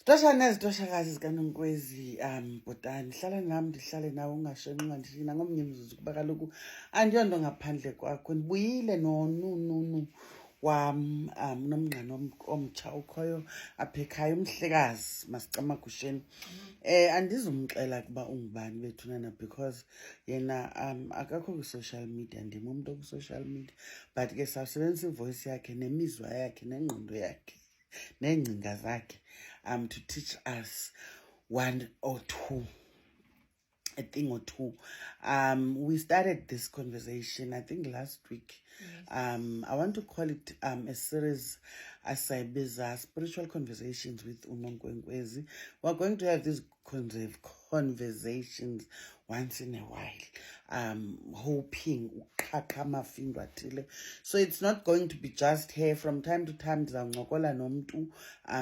Xeshana ezitoshakazi zikaNonkwezi bhotani hlala nam ndihlale nawe ungashonqa ndishina ngomnye umzuzu kuba kaloku andiyonto ngaphandle kwakho ndibuyile nonununu wam nomngqana omtsha ukhoyo apha ekhaya umhlekazi Masicamagusheni. Andizumxela ukuba ungubani bethunana because yena akakho kwi-social media, ndim umntu okwi-social media, but ke sawusebenzisa ivoyice yakhe nemizwa yakhe nengqondo yakhe neengcinga zakhe to teach us one or two, a thing or two. We started this conversation, I think last week. Yes. I want to call it a series asayibiza Spiritual Conversations with uNonkwenkwezi. We're going to have these conversations once in a while, hoping so it's not going to be just here. From time to time ndizawuncokola nomntu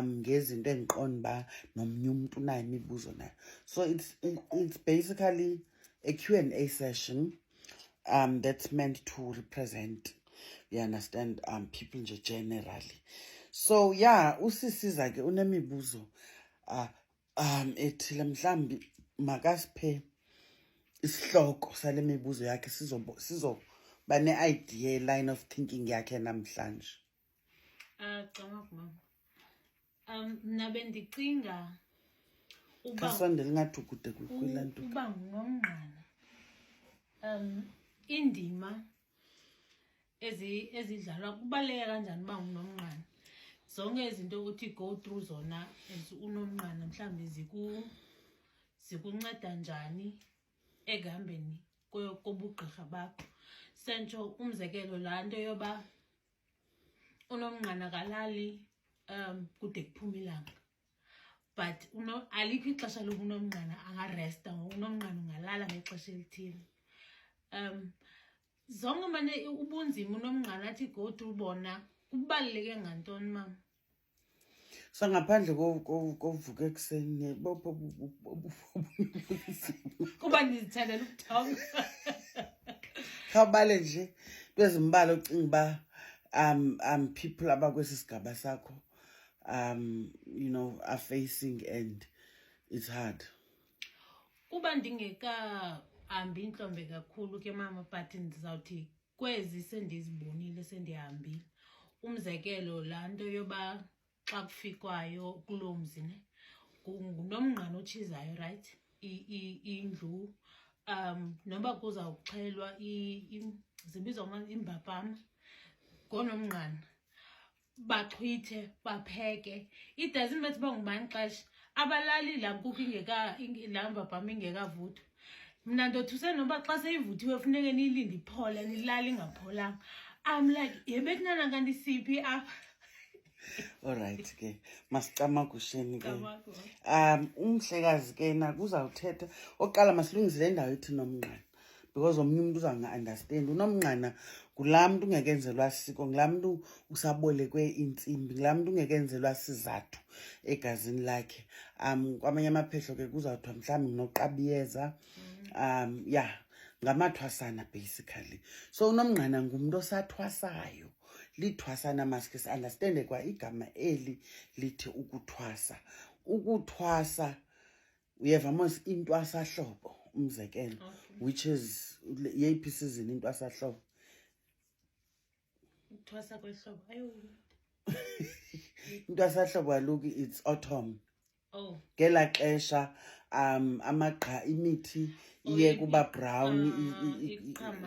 ngezinto endiqonda nomnye umntu nayo imibuzo nayo. So it's basically a Q&A session that's meant to represent, you understand, people generally. So yeah, usisiza ke unemibuzo ethile mhlambi makasiphe isihloko sale mibuzo yakhe sizoba ne-idea, line of thinking yakhe namhlanje. Mna bendicinga khasondela ingathi ukude kwilanto uba nguNomngqana. Indima ezidlalwa kubaleka kanjani uba nguNomngqana. Zonke izinto ukuthi go through zona as uNomngqana mhlambi zikunceda njani ekuhambeni kobugqirha bakho. Sentsho umzekelo laa nto yoba uNomngqana kalali kude kuphume ilanga, but alikho ixesha loba uNomngqana angaresta, ngoku uNomngqana ungalala ngexesha elithile. Zonke mane ubunzima uNomngqana athi go through bona kubaluleke ngantoni mama? So ngaphandle kovuka ekuseni kuba ndizithandela ukuthonga khawubale nje kwezimbalo ucinga uba people abakwesi sigaba sakho you know are facing and it's hard. Kuba ndingekahambi intlombe kakhulu ke mama, but ndizawuthi kwezi sendizibonile sendihambile. Umzekelo laa nto yoba xa kufikwayo kuloo mzi nguNomngqana otshizayo, right? Indlu noba kuzawuxhelwa zibizwa imbapama ngoNomngqana, baxhwithe bapheke. It doesn't matter uba ngubani xesha abalali laa nkukhu laa mbapama ingekavuthwa. Mna ndothuse noba xa seyivuthiwe funeke niyilinde iphole, nilala ingapholanga. I'm like, yebekunana kanti siphi apha? Alright ke Masicamagusheni ke umhlekazi ke nakuzawuthetha oqala masilungise le ndawo ethi Nomngqana, because omnye umuntu uzanga-understand. uNomngqana ngulaa mntu ungekenzelwa siko, ngulaa mntu usabolekwe intsimbi, ngulaa mntu ungekenzelwa sizathu egazini lakhe. Kwamanye amaphehlo ke kuzawuthiwa mhlawumbi nguNoqabiyeza. Yeah, ngamathwasana basically. So uNomngqana ngumntu osathwasayo. Lithwasana maske si-understande kwa igama eli lithi ukuthwasa. Ukuthwasa uyeva mos intwasahlobo umzekelo, which is yeyiphi season intwasahlobo? Ukuthwasa kwehlobo ayo intwasahlobo kaloku it's autumn. Oh, ngela xesha amagqa imithi iye kuba brown,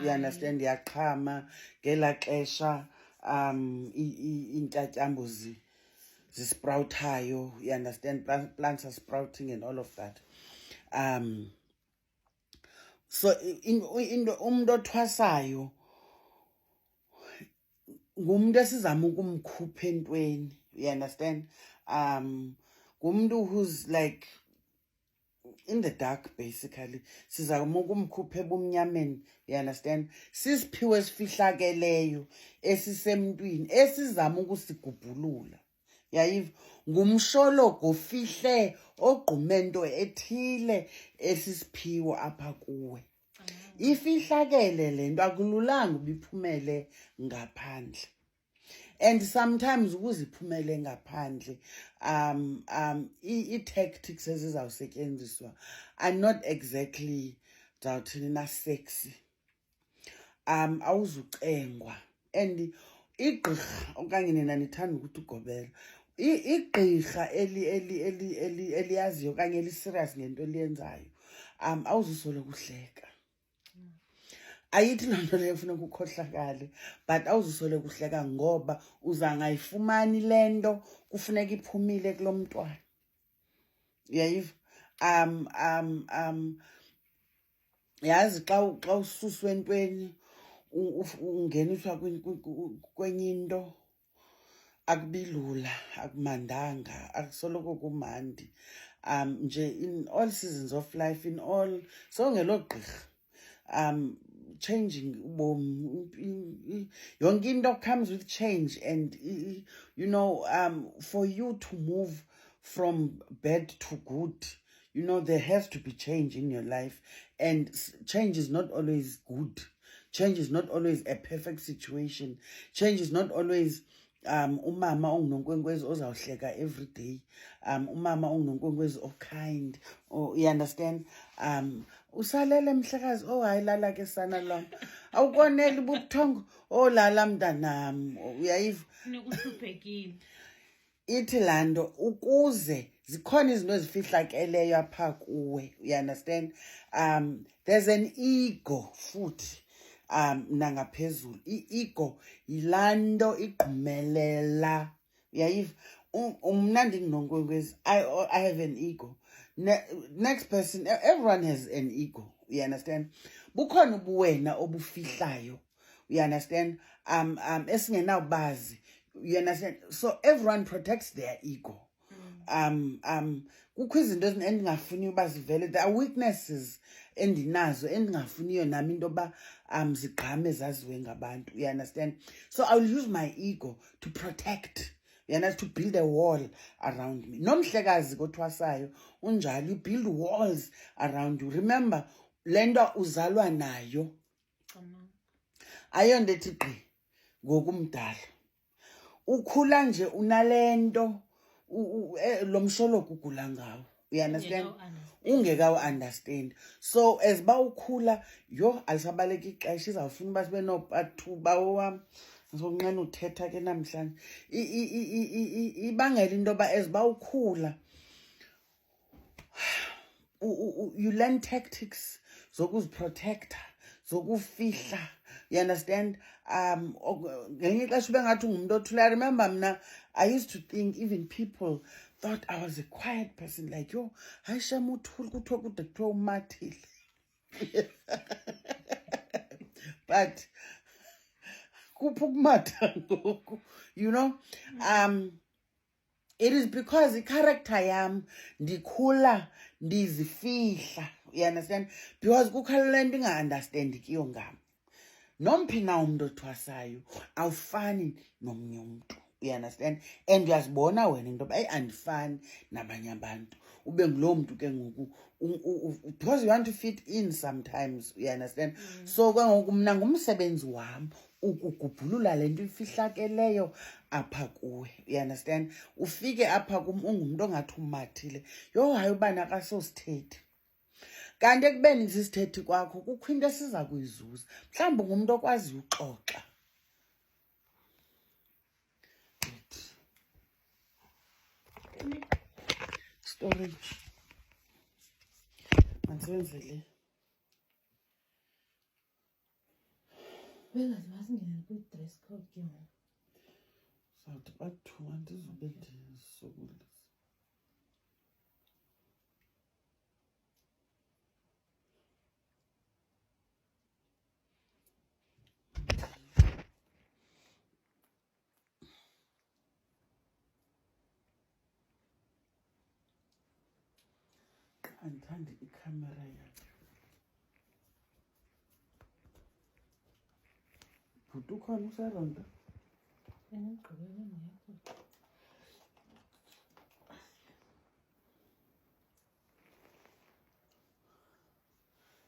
you understand, yaqhama. ngela xesha intyatyambo zisproutayo, you understand, plants are sprouting and all of that. So umuntu othwasayo ngumuntu esizama ukumkhupha entweni, you understand. Ngumuntu who's like in the dark basically, sizama ukumkhupha ebumnyameni, you understand. Sisiphiwe esifihlakeleyo esisemntwini esizama ukusigubhulula, yayiva. Ngumshologo ofihle ogqumento ethile esisiphiwo apha kuwe. Ifihlakele le nto akululanga ubiphumele ngaphandle. and sometimes ukuziphumele ngaphandle i-tactics ezizawusetyenziswa are not exactly zawuthini na sexy. Awuzucengwa, and igqirha okanye nina nithanda ukuthi ugobela igqirha eliyaziyo okanye eli-serious ngento eliyenzayo awuzusoloko uhleka. Ayithi loo nto leyo ufuna kukhohlakale, but awuzusoloko uhleka ngoba uzangayifumani le nto kufuneka iphumile kulo mntwana. Uyayiva? Yazi xa ususwe entweni ungeniswa kwenye into akubilula, akumandanga, akusoloko kumandi. Nje in all seasons of life, in all, so ngelo gqirha changing ubomi, yonke into comes with change, and you know, for you to move from bad to good, you know, there has to be change in your life, and change is not always good. Change is not always a perfect situation. Change is not always umama ongunonkwenkwezi ozawuhleka every day, umama ongunonkwenkwezi kind, or you understand? Usalele mhlekazi, oh hayi lala ke sana lwam, awukoneli bubuthongo, oh lala mntanam. Uyayiva? Nikuhluphekile. Ithi laa nto ukuze zikhona izinto ezifihlakeleyo apha kuwe, you understand? There's an ego futhi nangaphezulu. I-ego yilaa nto igqumelela. Uyayiva? Mna ndingunonkwenkwezi, I have an ego. Next person, everyone has an ego, you understand? Bukhona ubuwena obufihlayo, you understand? Esingenawubazi, you understand? So everyone protects their ego. Kukho izinto endingafuniyo uba zivele. There are weaknesses endinazo endingafuniyo nami into yoba zigqame zaziwe ngabantu, you understand? So I will use my ego to protect, you understand, to build a wall around me. Nomhlekazi kothwasayo unjalo, you build walls around you. Remember, le nto uzalwa nayo ayonto ethi gqi ngokumdala. Ukhula nje unale nto lo mshologu ugula ngawo, you understand? Ungekawu-understand. So as ba ukhula, yo alisabaleka ixesha izawufuna uba sibe no-part 2 bawo wam. Ngizokunqena uthetha ke namhlanje. Ibangela into yoba as ba ukhula, you learn tactics zokuziprotecta, zokufihla, you understand? Ngenye ixesha ube ngathi ungumuntu othule. I remember mna, I used to think even people thought I was a quiet person, like, yo, hayi shame uthule kuthiwa kude kuthiwa umathile. But kuphi ukumatha ngoku, you know? It is because i-character yam ndikhula ndizifihla, you understand? Because kukho le nto inga-understandikiyo ngam. Nomphi na umuntu othwasayo awufani nomnye umuntu, you understand? And uyazibona wena into yoba andifani nabanye abantu, ube nguloo mntu ke ngoku because you want to fit in sometimes, you understand? So ke ngoku mna ngumsebenzi wam ukugubhulula le nto ifihlakeleyo apha kuwe, you understand? Ufike apha kum ungumuntu ongathi umathile, yo hayi uba nakasosithethi. Kanti ekubeni sisithethi kwakho kukho into esiza kuyizuza. Mhlawumbi ngumuntu okwaziyo uxoxa. Storage. Mandisebenze le. Bengazi masingene kwi-dress code ke ngoku. Zawuthi ba-2 andizube ndisokolisa. Andithandi ikhamera yakhe. Bhuti ukhona useronto? Bendigqibele ngekho.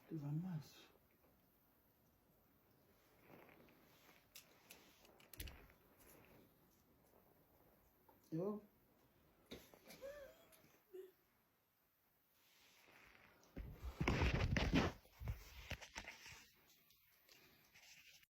Ndivamazi. Yho.